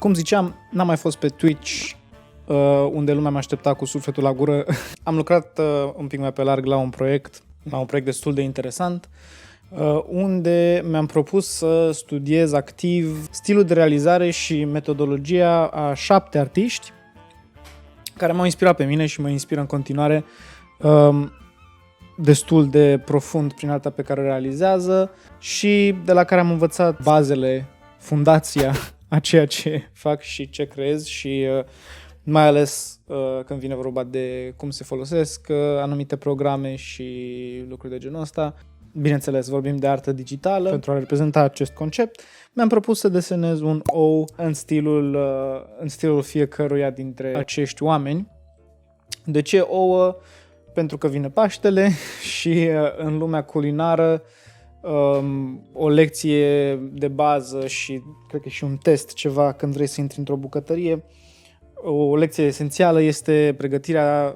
Cum ziceam, n-am mai fost pe Twitch, unde lumea mă aștepta cu sufletul la gură. Am lucrat un pic mai pe larg la un proiect destul de interesant, unde mi-am propus să studiez activ stilul de realizare și metodologia a 7 artiști care m-au inspirat pe mine și mă inspiră în continuare destul de profund prin arta pe care o realizează și de la care am învățat bazele, fundația a ceea ce fac și ce creez și mai ales când vine vorba de cum se folosesc anumite programe și lucruri de genul ăsta. Bineînțeles, vorbim de artă digitală. Pentru a reprezenta acest concept, mi-am propus să desenez un ou în stilul fiecăruia dintre acești oameni. De ce ouă? Pentru că vine Paștele și în lumea culinară o lecție de bază și cred că și un test ceva când vrei să intri într-o bucătărie. O lecție esențială este pregătirea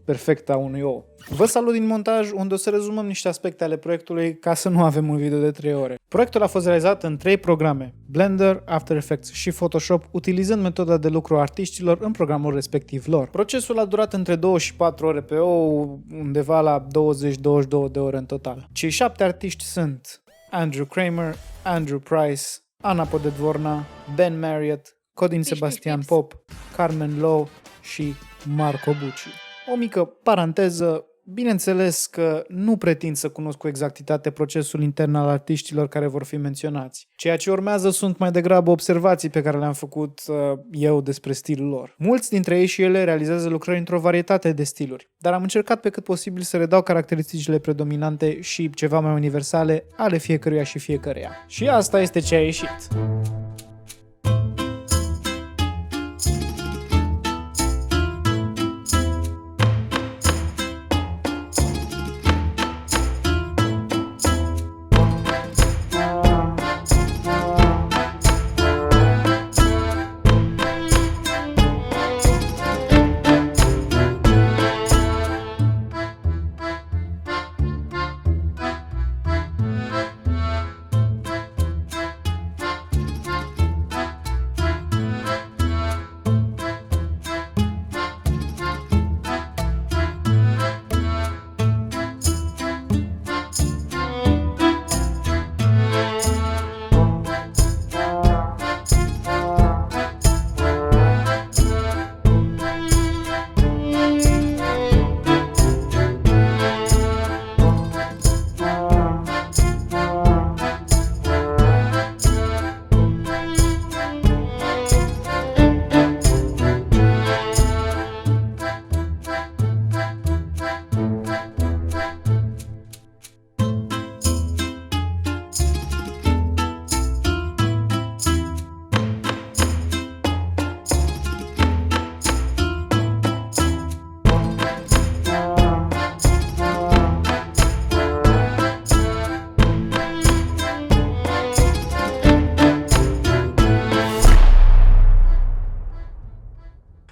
perfectă a unui ou. Vă salut din montaj, unde o să rezumăm niște aspecte ale proiectului ca să nu avem un video de 3 ore. Proiectul a fost realizat în 3 programe: Blender, After Effects și Photoshop, utilizând metoda de lucru a artiștilor în programul respectiv lor. Procesul a durat între 2 și 4 ore pe ou, undeva la 20-22 de ore în total. Cei 7 artiști sunt Andrew Kramer, Andrew Price, Ana Podedvorna, Ben Marriott, Codin Sebastian Pop, Carmen Lowe și Marco Bucci. O mică paranteză, bineînțeles că nu pretind să cunosc cu exactitate procesul intern al artiștilor care vor fi menționați. Ceea ce urmează sunt mai degrabă observații pe care le-am făcut eu despre stilul lor. Mulți dintre ei și ele realizează lucrări într-o varietate de stiluri, dar am încercat pe cât posibil să redau caracteristicile predominante și ceva mai universale ale fiecăruia și fiecăreia. Și asta este ce a ieșit.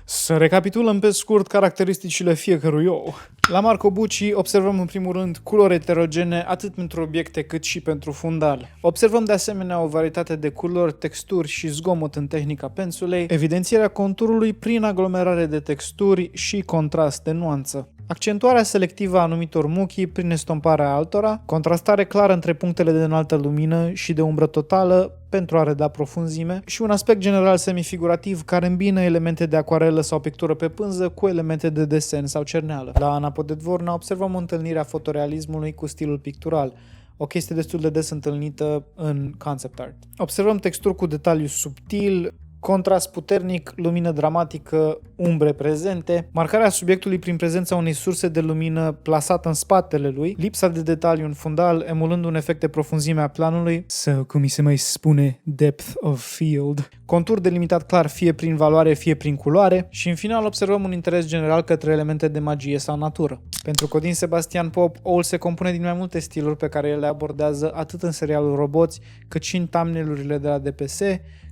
Să recapitulăm pe scurt caracteristicile fiecărui ou. La Marco Bucci observăm în primul rând culori eterogene atât pentru obiecte cât și pentru fundal. Observăm de asemenea o varietate de culori, texturi și zgomot în tehnica pensulei, evidențierea conturului prin aglomerare de texturi și contrast de nuanță. Accentuarea selectivă a anumitor muchii prin estomparea altora, contrastare clară între punctele de înaltă lumină și de umbră totală pentru a reda profunzime și un aspect general semifigurativ care îmbină elemente de acuarelă sau pictură pe pânză cu elemente de desen sau cerneală. La Ana Podedvorna observăm o întâlnire a fotorealismului cu stilul pictural, o chestie destul de des întâlnită în concept art. Observăm texturi cu detaliu subtil, contrast puternic, lumină dramatică, umbre prezente, marcarea subiectului prin prezența unei surse de lumină plasată în spatele lui, lipsa de detaliu în fundal, emulând un efect de profunzime a planului, sau cum îi se mai spune, depth of field, contur delimitat clar fie prin valoare, fie prin culoare și în final observăm un interes general către elemente de magie sau natură. Pentru Codin Sebastian Pop, oul se compune din mai multe stiluri pe care el le abordează atât în serialul Roboți, cât și în thumbnail-urile de la DPS,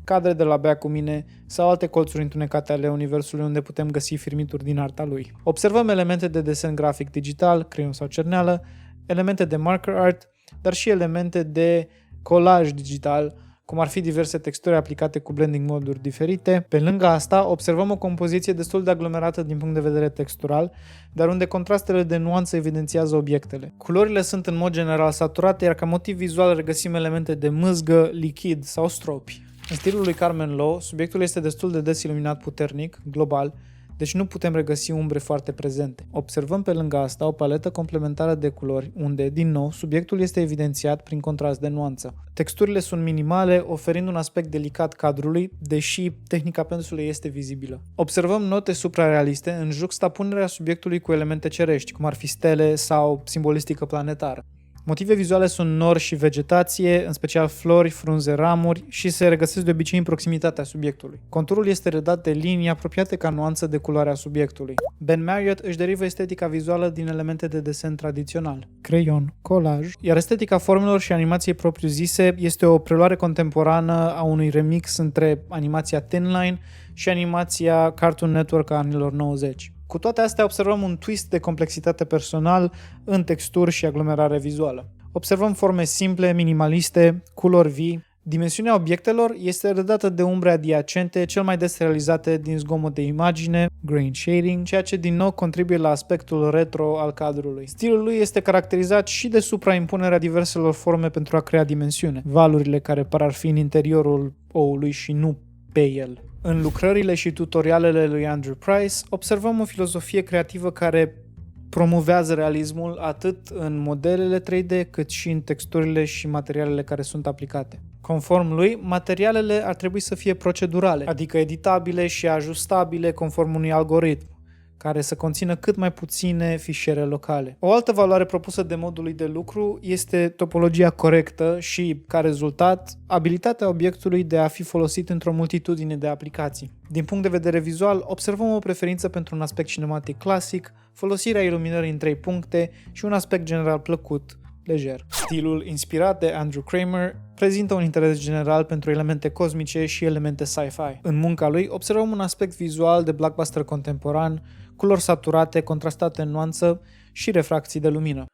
cadre de la Bea cu mine sau alte colțuri întunecate ale universului unde putem găsi firmituri din arta lui. Observăm elemente de desen grafic digital, creion sau cerneală, elemente de marker art, dar și elemente de colaj digital, cum ar fi diverse texturi aplicate cu blending moduri diferite. Pe lângă asta, observăm o compoziție destul de aglomerată din punct de vedere textural, dar unde contrastele de nuanță evidențiază obiectele. Culorile sunt în mod general saturate, iar ca motiv vizual regăsim elemente de mâzgă, lichid sau stropi. În stilul lui Carmen Lo, subiectul este destul de des iluminat puternic, global, deci nu putem regăsi umbre foarte prezente. Observăm pe lângă asta o paletă complementară de culori, unde, din nou, subiectul este evidențiat prin contrast de nuanță. Texturile sunt minimale, oferind un aspect delicat cadrului, deși tehnica pensului este vizibilă. Observăm note suprarealiste în juxtapunerea subiectului cu elemente cerești, cum ar fi stele sau simbolistică planetară. Motive vizuale sunt nori și vegetație, în special flori, frunze, ramuri și se regăsesc de obicei în proximitatea subiectului. Conturul este redat de linii apropiate ca nuanță de culoarea subiectului. Ben Marriott își derivă estetica vizuală din elemente de desen tradițional, creion, colaj, iar estetica formelor și animației propriu-zise este o preluare contemporană a unui remix între animația Thin Line și animația Cartoon Network a anilor 90. Cu toate astea observăm un twist de complexitate personal în texturi și aglomerare vizuală. Observăm forme simple, minimaliste, culori vii. Dimensiunea obiectelor este redată de umbre adiacente, cel mai des realizate din zgomot de imagine, grain shading, ceea ce din nou contribuie la aspectul retro al cadrului. Stilul lui este caracterizat și de supraimpunerea diverselor forme pentru a crea dimensiune, valurile care par ar fi în interiorul oului și nu pe el. În lucrările și tutorialele lui Andrew Price observăm o filozofie creativă care promovează realismul atât în modelele 3D cât și în texturile și materialele care sunt aplicate. Conform lui, materialele ar trebui să fie procedurale, adică editabile și ajustabile conform unui algoritm, care să conțină cât mai puține fișiere locale. O altă valoare propusă de modului de lucru este topologia corectă și, ca rezultat, abilitatea obiectului de a fi folosit într-o multitudine de aplicații. Din punct de vedere vizual, observăm o preferință pentru un aspect cinematic clasic, folosirea iluminării în 3 puncte și un aspect general plăcut, lejer. Stilul, inspirat de Andrew Kramer, prezintă un interes general pentru elemente cosmice și elemente sci-fi. În munca lui observăm un aspect vizual de blockbuster contemporan, culori saturate, contrastate în nuanță și refracții de lumină.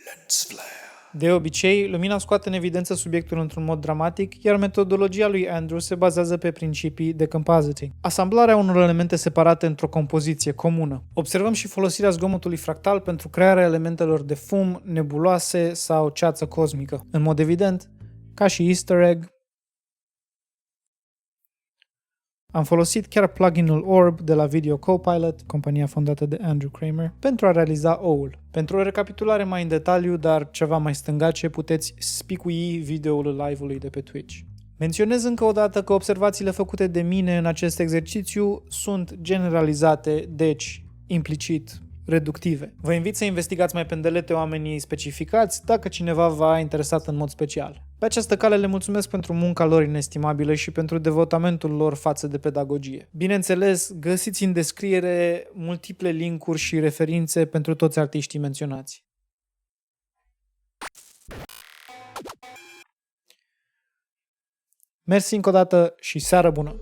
Lens flare. De obicei, lumina scoate în evidență subiectul într-un mod dramatic, iar metodologia lui Andrew se bazează pe principii de compositing, asamblarea unor elemente separate într-o compoziție comună. Observăm și folosirea zgomotului fractal pentru crearea elementelor de fum, nebuloase sau ceață cosmică. În mod evident, ca și Easter egg, am folosit chiar pluginul Orb de la Video Copilot, compania fondată de Andrew Kramer, pentru a realiza OUL. Pentru o recapitulare mai în detaliu, dar ceva mai stângace, puteți spicui videoul live-ului de pe Twitch. Menționez încă o dată că observațiile făcute de mine în acest exercițiu sunt generalizate, deci implicit reductive. Vă invit să investigați mai pendelete oamenii specificați dacă cineva v-a interesat în mod special. Pe această cale le mulțumesc pentru munca lor inestimabilă și pentru devotamentul lor față de pedagogie. Bineînțeles, găsiți în descriere multiple linkuri și referințe pentru toți artiștii menționați. Mersi încă o dată și seară bună!